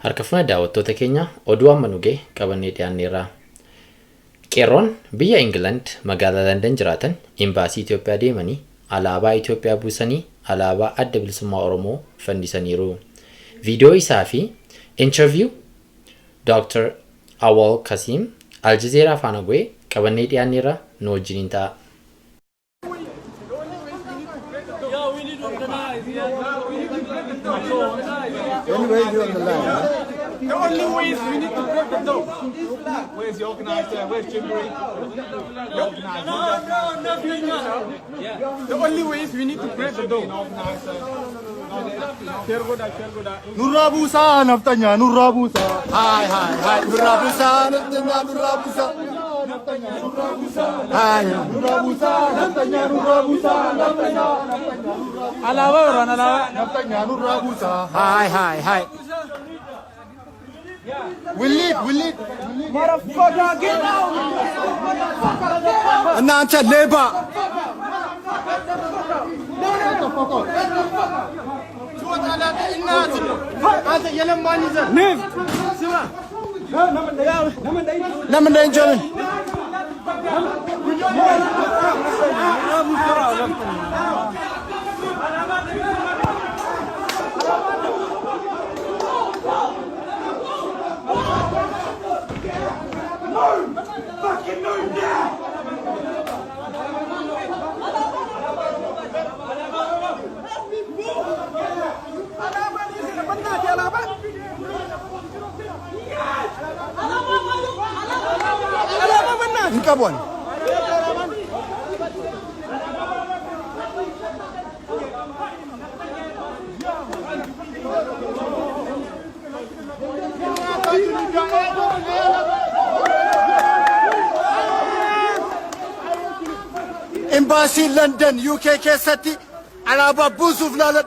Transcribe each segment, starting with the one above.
Harka daawwattoota keenya oduu amma nu ga'e qabannee dhiyaanneerra. Qeerroon biyya England magaalaa London jiraatan imbaasii Ethiopia deemanii alaabaa Ethiopia buusanii alaabaa adda bilisummaa Oromoo fannifamaniiru. Viidiyoo isaa fi interview Dr. Awal Kasim Jazeera faana go'e qabannee dhiyaanneerra nu wajjiniin ta'a. The only way is we need to break the door. Where's the organizer? Where's Jimmy? The organizer. No, nothing. Yeah. The only way is we need to break the door. Nurabusa naftanya nurabusa. Hi. Nurabusa naftanya nurabusa. Hi. Nurabusa naftanya nurabusa. Alawa orang alawa. Naftanya nurabusa. Hi. We'll leave. Motherfucker, get down! Announce labor. Naman day German. Fucking move now! Kabon. Embassy London UK keessatti alaabaa buusuuf laalan.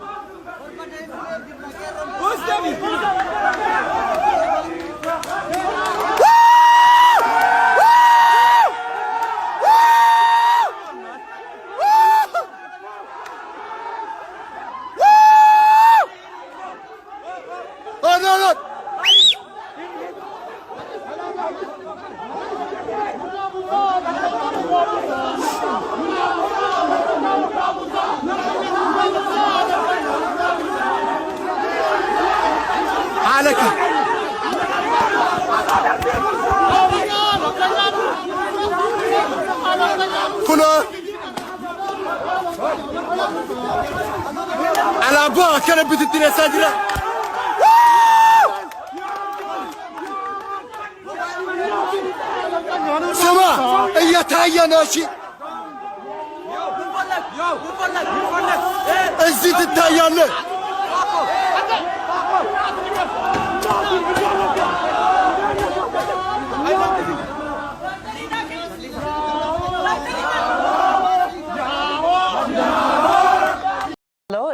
Alaabaa kana bitittireessaa jira. Sama እየታየ ነው። እሺ እዚህ ትታያለህ።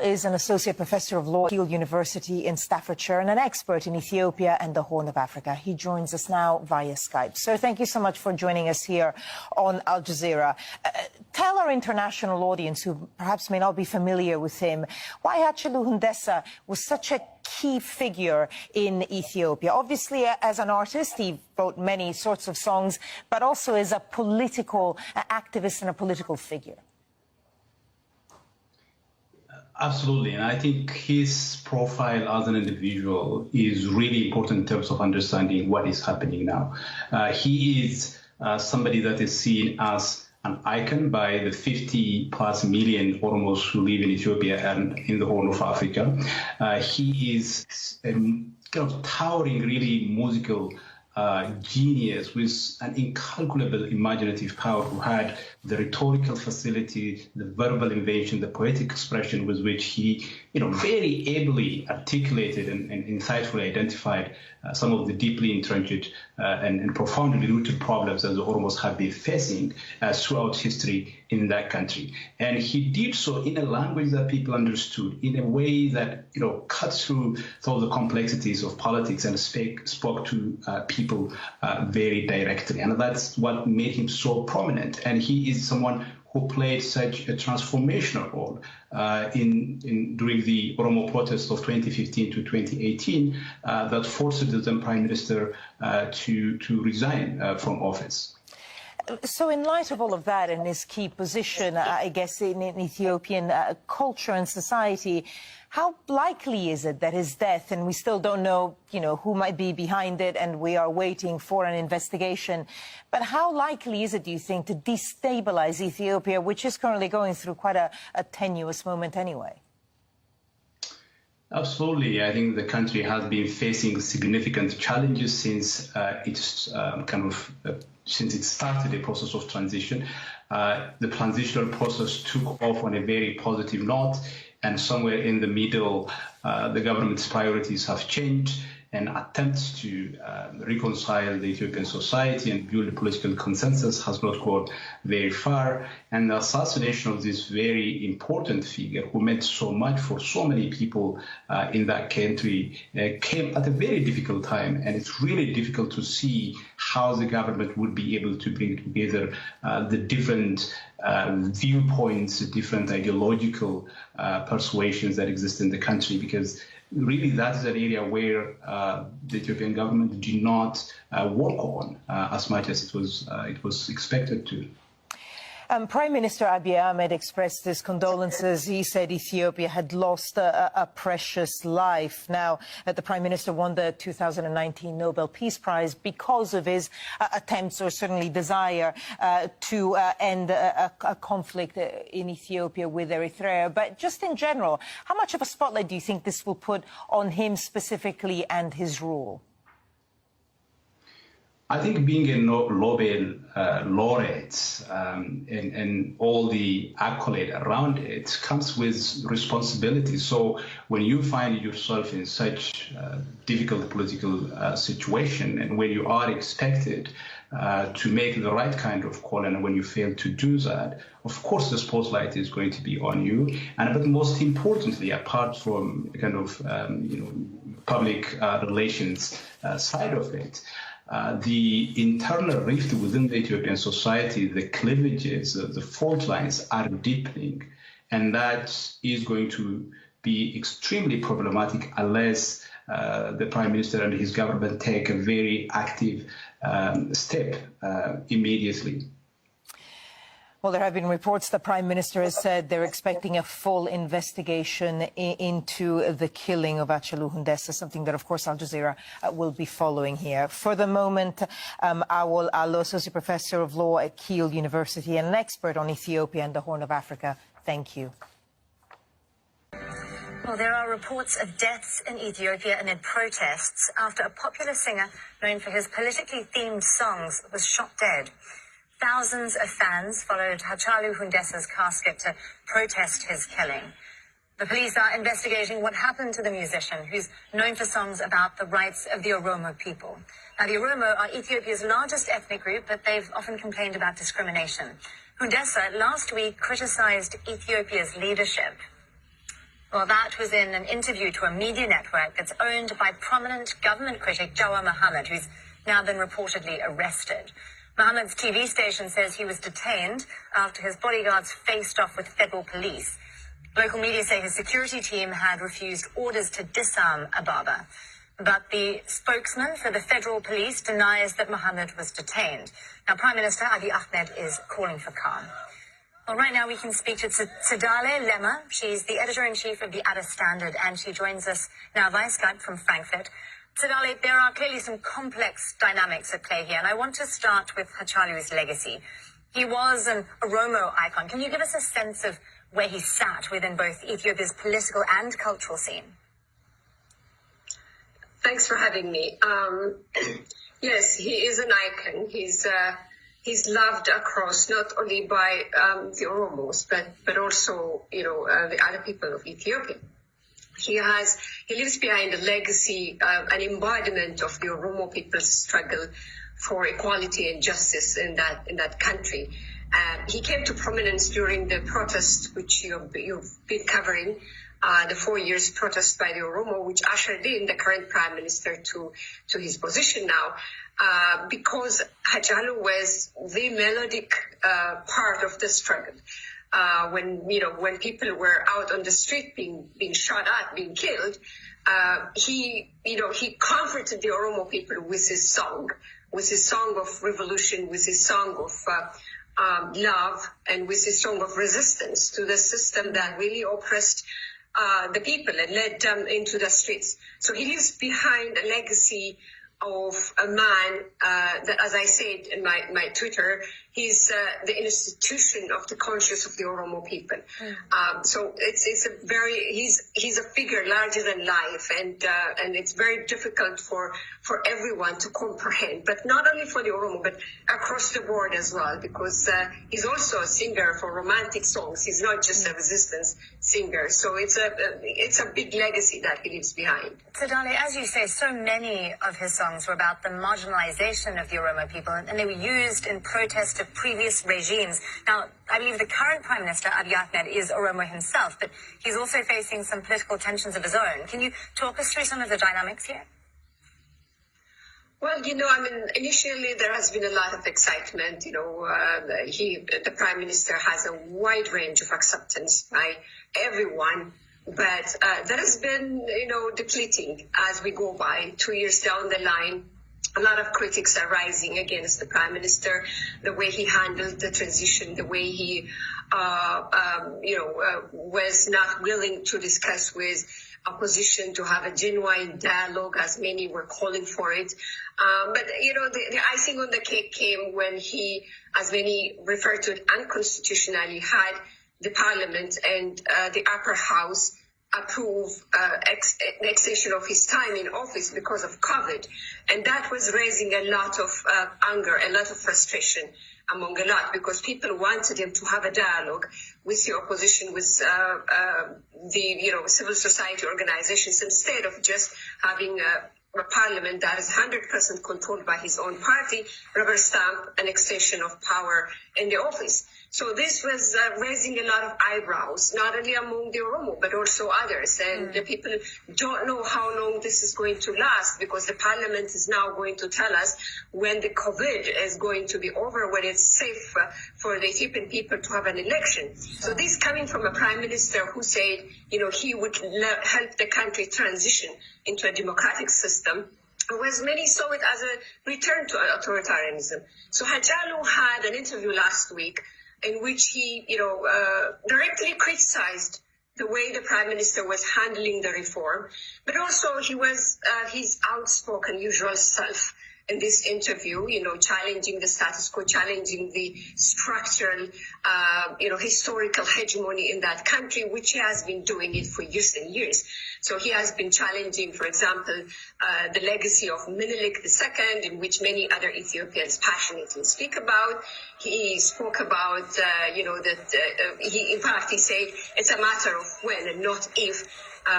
Is an associate professor of law at Keele University in Staffordshire and an expert in Ethiopia and the Horn of Africa. He joins us now via Skype. Sir, thank you so much for joining us here on Al Jazeera. Tell our international audience who perhaps may not be familiar with him why Hachalu Hundessa was such a key figure in Ethiopia. Obviously, as an artist, he wrote many sorts of songs, but also as a political activist and a political figure. Absolutely, and I think his profile as an individual is really important in terms of understanding what is happening now. He is somebody that is seen as an icon by the 50+ million Oromos who live in Ethiopia and in the Horn of Africa. He is a kind of towering, really musical genius with an incalculable imaginative power, who had the rhetorical facility, the verbal invention, the poetic expression with which he, very ably articulated and insightfully identified some of the deeply entrenched and profoundly rooted problems that the Oromos have been facing throughout history in that country. And he did so in a language that people understood, in a way that, cut through some of the complexities of politics and spoke to people very directly. And that's what made him so prominent. And he is someone who played such a transformational role during the Oromo protests of 2015 to 2018 that forced the then Prime Minister to resign from office. So in light of all of that and his key position, I guess, in Ethiopian culture and society, how likely is it that his death, and we still don't know, who might be behind it, and we are waiting for an investigation, but how likely is it, do you think, to destabilize Ethiopia, which is currently going through quite a tenuous moment anyway? Absolutely. I think the country has been facing significant challenges since since it started the process of transition. The transitional process took off on a very positive note, and somewhere in the middle, the government's priorities have changed, and attempts to reconcile the Ethiopian society and build a political consensus has not gone very far. And the assassination of this very important figure who meant so much for so many people in that country came at a very difficult time. And it's really difficult to see how the government would be able to bring together the different viewpoints, different ideological persuasions that exist in the country, because really that is an area where the Ethiopian government did not work on as much as it was expected to. Prime Minister Abiy Ahmed expressed his condolences. He said Ethiopia had lost a precious life. Now, the Prime Minister won the 2019 Nobel Peace Prize because of his attempts, or certainly desire, to end a conflict in Ethiopia with Eritrea. But just in general, how much of a spotlight do you think this will put on him specifically and his rule? I think being a Nobel laureate and all the accolade around it comes with responsibility. So when you find yourself in such a difficult political situation, and when you are expected to make the right kind of call, and when you fail to do that, of course the spotlight is going to be on you. But most importantly, apart from kind of public relations side of it, the internal rift within the Ethiopian society, the cleavages, the fault lines are deepening, and that is going to be extremely problematic unless the Prime Minister and his government take a very active step immediately. Well, there have been reports the Prime Minister has said they're expecting a full investigation into the killing of Hachalu Hundessa, something that, of course, Al Jazeera will be following here. For the moment, Awol Allo, Associate Professor of Law at Keele University and an expert on Ethiopia and the Horn of Africa, thank you. Well, there are reports of deaths in Ethiopia amid protests after a popular singer known for his politically themed songs was shot dead. Thousands of fans followed Hachalu Hundessa's casket to protest his killing. The police are investigating what happened to the musician, who's known for songs about the rights of the Oromo people. Now, the Oromo are Ethiopia's largest ethnic group, but they've often complained about discrimination. Hundessa last week criticized Ethiopia's leadership. Well, that was in an interview to a media network that's owned by prominent government critic Jawar Mohammed, who's now been reportedly arrested. Mohammed's TV station says he was detained after his bodyguards faced off with federal police. Local media say his security team had refused orders to disarm Ababa. But the spokesman for the federal police denies that Mohammed was detained. Now, Prime Minister Abiy Ahmed is calling for calm. Well, right now we can speak to Tsedale Lema. She's the editor-in-chief of the Ada Standard, and she joins us now via Skype from Frankfurt. Tsedale, there are clearly some complex dynamics at play here, and I want to start with Hachalu's legacy. He was an Oromo icon. Can you give us a sense of where he sat within both Ethiopia's political and cultural scene? Thanks for having me. Yes, he is an icon. He's loved across not only by the Oromos, but also the other people of Ethiopia. He lives behind a legacy, an embodiment of the Oromo people's struggle for equality and justice in that country. He came to prominence during the protest, which you've been covering, the 4 years protest by the Oromo, which ushered in the current prime minister to his position now, because Hachalu was the melodic part of the struggle. When people were out on the street being shot at, being killed, he comforted the Oromo people with his song of revolution, with his song of love, and with his song of resistance to the system that really oppressed the people and led them into the streets. So he leaves behind a legacy of a man that, as I said in my Twitter, he's the institution of the conscience of the Oromo people. So it's a very he's a figure larger than life, and it's very difficult for everyone to comprehend, but not only for the Oromo, but across the board as well, because he's also a singer for romantic songs. He's not just a resistance singer. So it's a big legacy that he leaves behind. So, Dali, as you say, so many of his songs were about the marginalization of the Oromo people, and they were used in protest of previous regimes. Now, I believe the current Prime Minister, Abiy Ahmed, is Oromo himself, but he's also facing some political tensions of his own. Can you talk us through some of the dynamics here? Well, initially there has been a lot of excitement. The Prime Minister has a wide range of acceptance by everyone. But that has been, depleting as we go by. 2 years down the line, a lot of critics are rising against the Prime Minister, the way he handled the transition, the way he, was not willing to discuss with opposition, to have a genuine dialogue, as many were calling for it. But the icing on the cake came when he, as many refer to it unconstitutionally, had the Parliament and the upper house approve the extension of his time in office because of COVID. And that was raising a lot of anger, a lot of frustration among a lot, because people wanted him to have a dialogue with the opposition, with the civil society organizations, instead of just having a parliament that is 100% controlled by his own party, rubber stamp an extension of power in the office. So this was raising a lot of eyebrows, not only among the Oromo, but also others. And the people don't know how long this is going to last, because the parliament is now going to tell us when the COVID is going to be over, when it's safe for the Ethiopian people to have an election. So this coming from a prime minister who said, he would help the country transition into a democratic system, whereas many saw it as a return to authoritarianism. So Hachalu had an interview last week in which he, directly criticized the way the prime minister was handling the reform, but also he was his outspoken usual self in this interview, challenging the status quo, challenging the structural, historical hegemony in that country, which he has been doing it for years and years. So he has been challenging, for example, the legacy of Menelik II, in which many other Ethiopians passionately speak about. He spoke about, in fact, he said it's a matter of when and not if,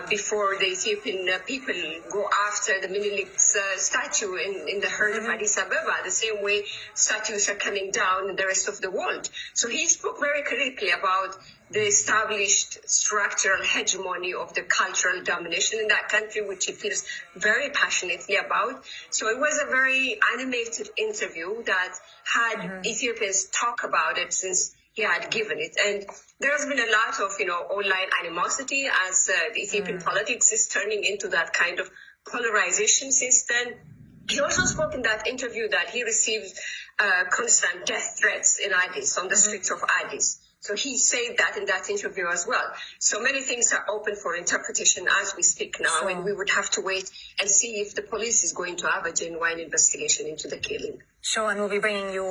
before the Ethiopian people go after the Menelik's statue in the heart of Addis Ababa, the same way statues are coming down in the rest of the world. So he spoke very critically about the established structural hegemony of the cultural domination in that country, which he feels very passionately about. So it was a very animated interview that had Ethiopians talk about it since he had given it. And there's been a lot of, online animosity as the Ethiopian politics is turning into that kind of polarization since then. He also spoke in that interview that he received constant death threats in Addis, on the streets of Addis. So he said that in that interview as well. So many things are open for interpretation as we speak now, and we would have to wait and see if the police is going to have a genuine investigation into the killing. Sure, and we'll be bringing you